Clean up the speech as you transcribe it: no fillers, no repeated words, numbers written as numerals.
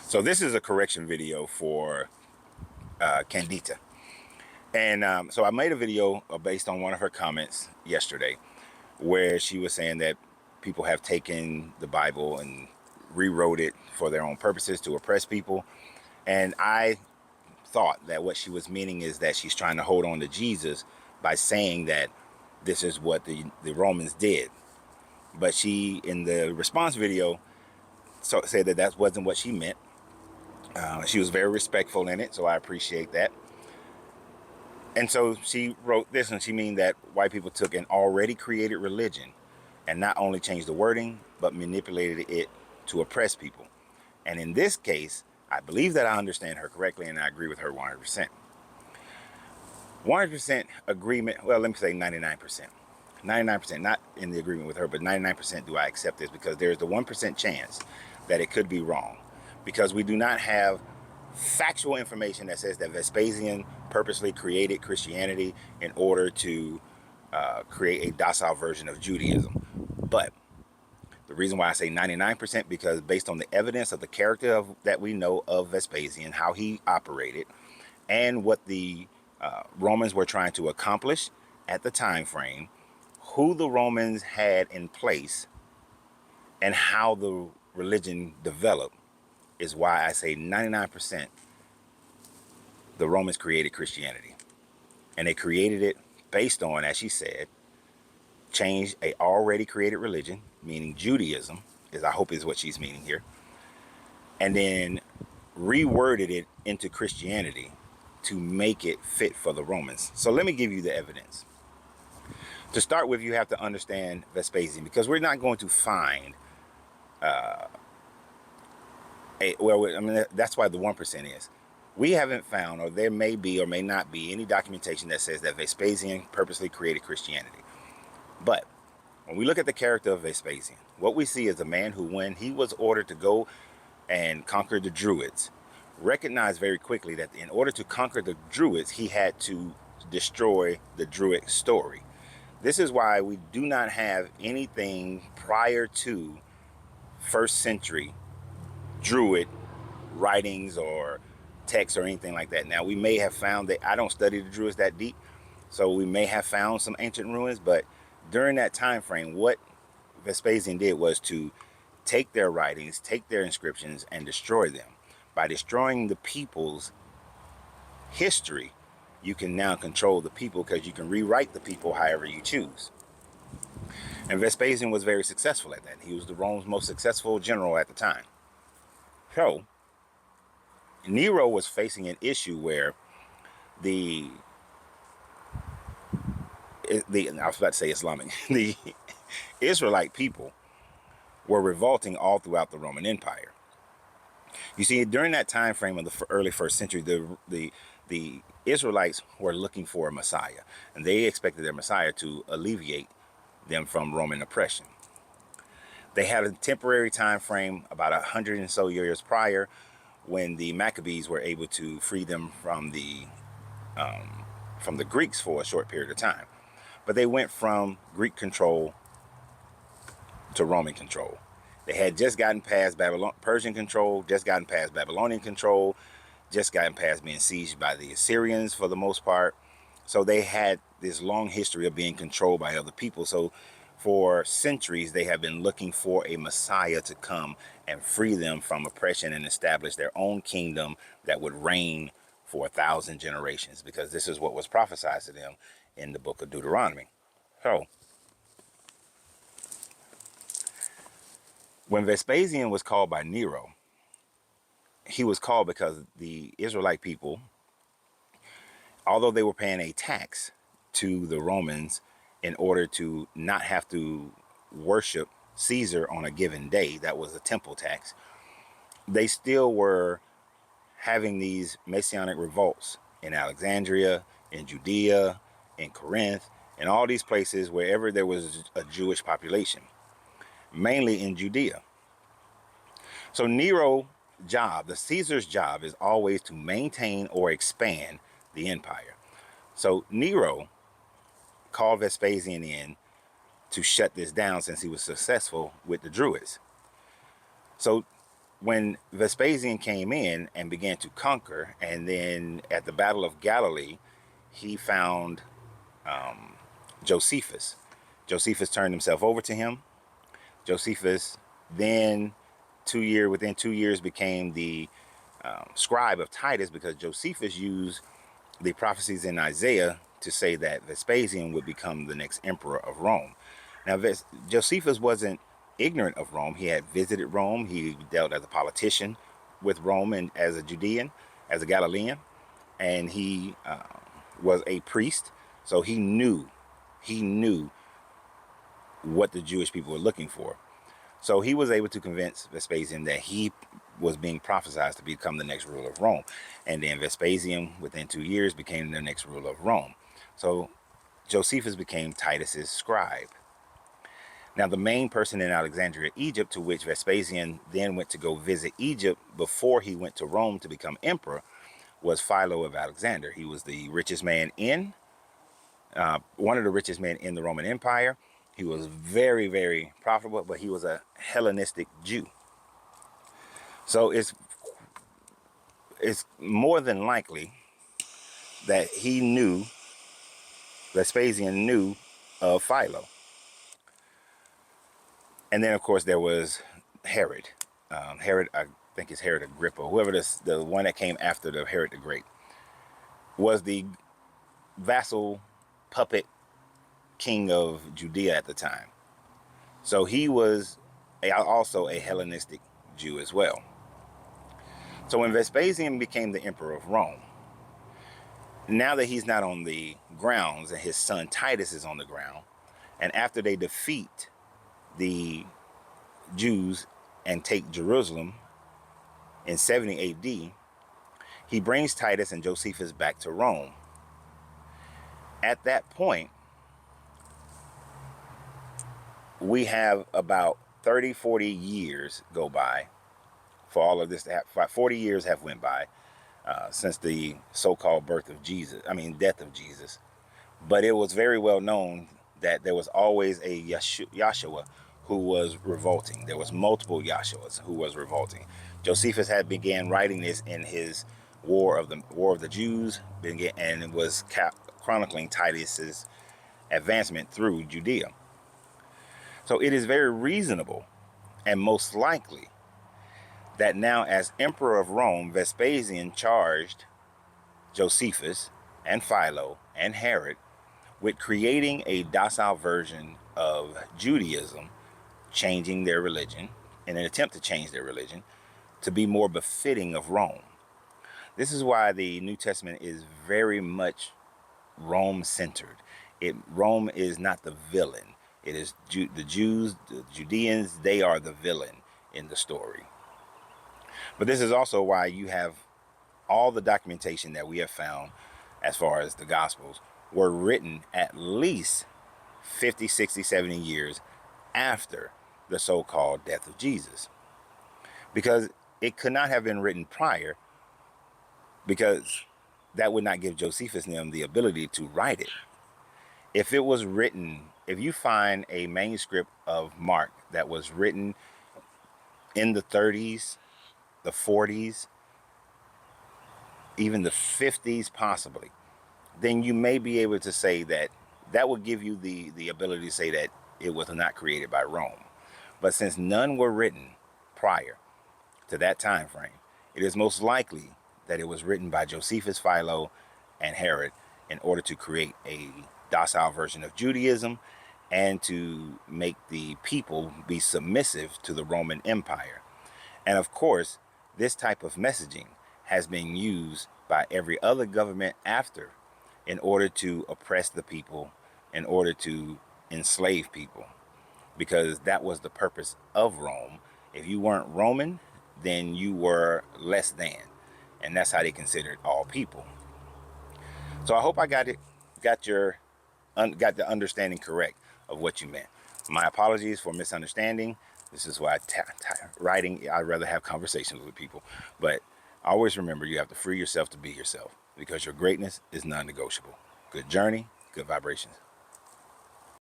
So this is a correction video for Candida. And so I made a video based on one of her comments yesterday where she was saying that people have taken the Bible and rewrote it for their own purposes to oppress people. And I thought that what she was meaning is that she's trying to hold on to Jesus by saying that this is what the Romans did. But she, in the response video, said that that wasn't what she meant. She was very respectful in it, so I appreciate that. And so she wrote this, and she mean that white people took an already created religion and not only changed the wording, but manipulated it to oppress people. And in this case, I believe that I understand her correctly, and I agree with her 100%. 100% agreement, well, let me say 99%. 99%, not in the agreement with her, but 99% do I accept this, because there's the 1% chance that it could be wrong. Because we do not have factual information that says that Vespasian purposely created Christianity in order to create a docile version of Judaism. But the reason why I say 99%, because based on the evidence of the character that we know of Vespasian, how he operated, and what the Romans were trying to accomplish at the time frame, who the Romans had in place, and how the religion developed, is why I say 99% the Romans created Christianity. And they created it based on, as she said, changed a already created religion, meaning Judaism, is I hope is what she's meaning here, and then reworded it into Christianity to make it fit for the Romans. So let me give you the evidence. To start with, you have to understand Vespasian, because we're not going to find that's why the 1% is. We haven't found, or there may be or may not be, any documentation that says that Vespasian purposely created Christianity. But when we look at the character of Vespasian, what we see is a man who, when he was ordered to go and conquer the Druids, recognized very quickly that in order to conquer the Druids, he had to destroy the Druid story. This is why we do not have anything prior to 1st century Druid writings or texts or anything like that. Now, we may have found that, I don't study the Druids that deep, so we may have found some ancient ruins, but during that time frame, what Vespasian did was to take their writings, take their inscriptions, and destroy them. By destroying the people's history, you can now control the people, because you can rewrite the people however you choose. And Vespasian was very successful at that. He was the Rome's most successful general at the time. So Nero was facing an issue where I was about to say Islamic, the Israelite people were revolting all throughout the Roman Empire. You see, during that time frame of the early 1st century, the Israelites were looking for a Messiah, and they expected their Messiah to alleviate them from Roman oppression. They had a temporary time frame, about 100 and so years prior, when the Maccabees were able to free them from the Greeks for a short period of time. But they went from Greek control to Roman control. They had just gotten past Persian control, just gotten past Babylonian control, just gotten past being sieged by the Assyrians for the most part. So they had this long history of being controlled by other people. So for centuries, they have been looking for a Messiah to come and free them from oppression and establish their own kingdom that would reign for 1,000 generations, because this is what was prophesied to them in the book of Deuteronomy. So when Vespasian was called by Nero, he was called because the Israelite people, although they were paying a tax to the Romans in order to not have to worship Caesar on a given day, that was a temple tax, they still were having these messianic revolts in Alexandria, in Judea, in Corinth, and all these places wherever there was a Jewish population, mainly in Judea. So Nero's job, the Caesar's job, is always to maintain or expand the empire. So Nero called Vespasian in to shut this down, since he was successful with the Druids. So when Vespasian came in and began to conquer, and then at the Battle of Galilee, he found Josephus. Josephus turned himself over to him. Josephus then within 2 years became the scribe of Titus, because Josephus used the prophecies in Isaiah to say that Vespasian would become the next emperor of Rome. Now, Josephus wasn't ignorant of Rome. He had visited Rome. He dealt as a politician with Rome and as a Judean, as a Galilean, and he was a priest. So he knew what the Jewish people were looking for. So he was able to convince Vespasian that he was being prophesied to become the next ruler of Rome. And then Vespasian, within 2 years, became the next ruler of Rome. So Josephus became Titus's scribe. Now, the main person in Alexandria, Egypt, to which Vespasian then went to go visit Egypt before he went to Rome to become emperor, was Philo of Alexander. He was the richest man one of the richest men in the Roman Empire. He was very, very profitable, but he was a Hellenistic Jew. So it's more than likely that Vespasian knew of Philo. And then, of course, there was Herod. Herod, I think it's Herod Agrippa, whoever the one that came after the Herod the Great, was the vassal puppet king of Judea at the time. So he was also a Hellenistic Jew as well. So when Vespasian became the emperor of Rome, now that he's not on the grounds and his son Titus is on the ground, and after they defeat the Jews and take Jerusalem in 70 AD, he brings Titus and Josephus back to Rome. At that point, we have about 30, 40 years go by for all of this to happen. 40 years have went by since the so-called death of Jesus. But it was very well known that there was always a Yahshua who was revolting. There was multiple Yahshuas who was revolting. Josephus had began writing this in his War of the Jews, and was chronicling Titus's advancement through Judea. So it is very reasonable and most likely that now, as emperor of Rome, Vespasian charged Josephus and Philo and Herod with creating a docile version of Judaism, changing their religion, in an attempt to change their religion to be more befitting of Rome. This is why the New Testament is very much Rome-centered. Rome is not the villain. It is the Jews, the Judeans, they are the villain in the story. But this is also why you have all the documentation that we have found as far as the Gospels were written at least 50, 60, 70 years after the so-called death of Jesus. Because it could not have been written prior, because that would not give Josephus and them the ability to write it. If it was written, if you find a manuscript of Mark that was written in the 30s, the 40s, even the 50s possibly, then you may be able to say that would give you the ability to say that it was not created by Rome. But since none were written prior to that time frame, it is most likely that it was written by Josephus, Philo, and Herod in order to create a docile version of Judaism and to make the people be submissive to the Roman Empire. And of course, this type of messaging has been used by every other government after in order to oppress the people, in order to enslave people, because that was the purpose of Rome. If you weren't Roman, then you were less than, and that's how they considered all people. So I hope I got the understanding correct of what you meant. My apologies for misunderstanding. This is why writing, I'd rather have conversations with people. But always remember, you have to free yourself to be yourself, because your greatness is non-negotiable. Good journey, good vibrations.